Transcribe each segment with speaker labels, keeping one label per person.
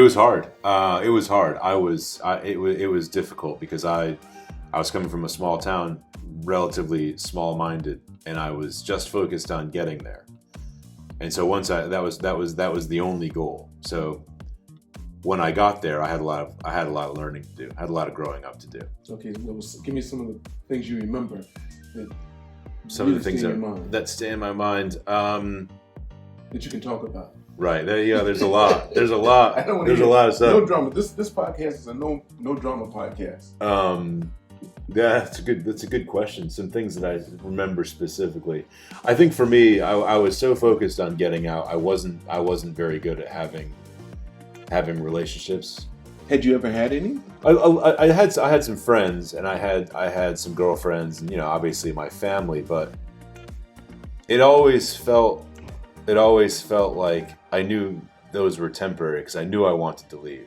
Speaker 1: It was hard. It was hard. It was difficult because I was coming from a small town, relatively small-minded, and I was just focused on getting there. And so that was the only goal. So when I got there, I had a lot of learning to do. I had a lot of growing up to do.
Speaker 2: Okay, give me some of the things you remember.
Speaker 1: Some of the things that stay in my mind.
Speaker 2: That you can talk about.
Speaker 1: Right. There's a lot. There's a lot. There's a lot of stuff.
Speaker 2: No drama. This podcast is a no drama podcast.
Speaker 1: Yeah, that's a good question. Some things that I remember specifically. I think for me, I was so focused on getting out. I wasn't very good at having relationships.
Speaker 2: Had you ever had any?
Speaker 1: I had some friends, and I had some girlfriends, and obviously my family, but it always felt like I knew those were temporary because I knew I wanted to leave.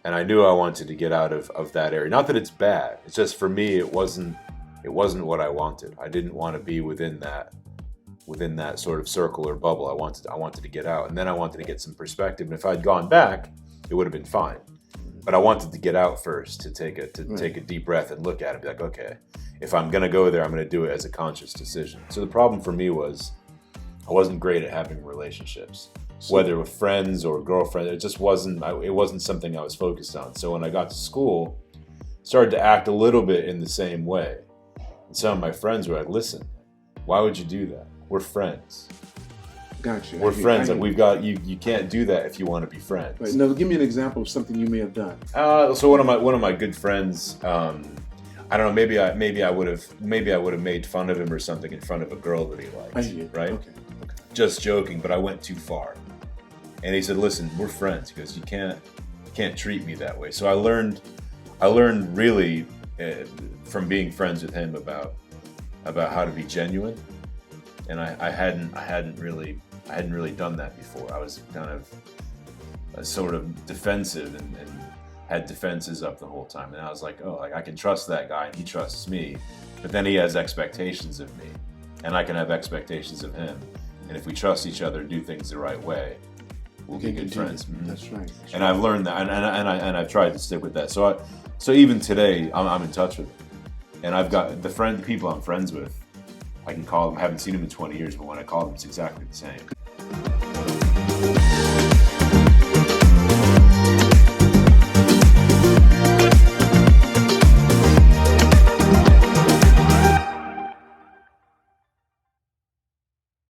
Speaker 1: And I knew I wanted to get out of that area. Not that it's bad. It's just for me, it wasn't what I wanted. I didn't want to be within that sort of circle or bubble. I wanted to get out, and then I wanted to get some perspective. And if I'd gone back, it would have been fine. But I wanted to get out first to take a deep breath and look at it and be like, okay, if I'm gonna go there, I'm gonna do it as a conscious decision. So the problem for me was I wasn't great at having relationships. Whether with friends or girlfriend, it just wasn't something I was focused on. So when I got to school, started to act a little bit in the same way. And some of my friends were like, listen, why would you do that? We're friends.
Speaker 2: Gotcha.
Speaker 1: We're friends. Like we've got you can't do that if you want to be friends.
Speaker 2: Right. Now give me an example of something you may have done.
Speaker 1: So one of my good friends, I don't know, maybe I would have made fun of him or something in front of a girl that he liked.
Speaker 2: I see.
Speaker 1: Right?
Speaker 2: Okay.
Speaker 1: Just joking, but I went too far. And he said, "Listen, we're friends." He goes, "You can't treat me that way." So I learned really from being friends with him about how to be genuine, and I hadn't really done that before. I was kind of sort of defensive and had defenses up the whole time, and I was like, oh, like I can trust that guy and he trusts me, but then he has expectations of me, and I can have expectations of him, and if we trust each other, do things the right way, we'll be good friends. Mm-hmm.
Speaker 2: That's right.
Speaker 1: And I've learned that, and I've tried to stick with that. So even today, I'm in touch with him, and I've got the people I'm friends with. I can call them. I haven't seen them in 20 years, but when I call them, it's exactly the same.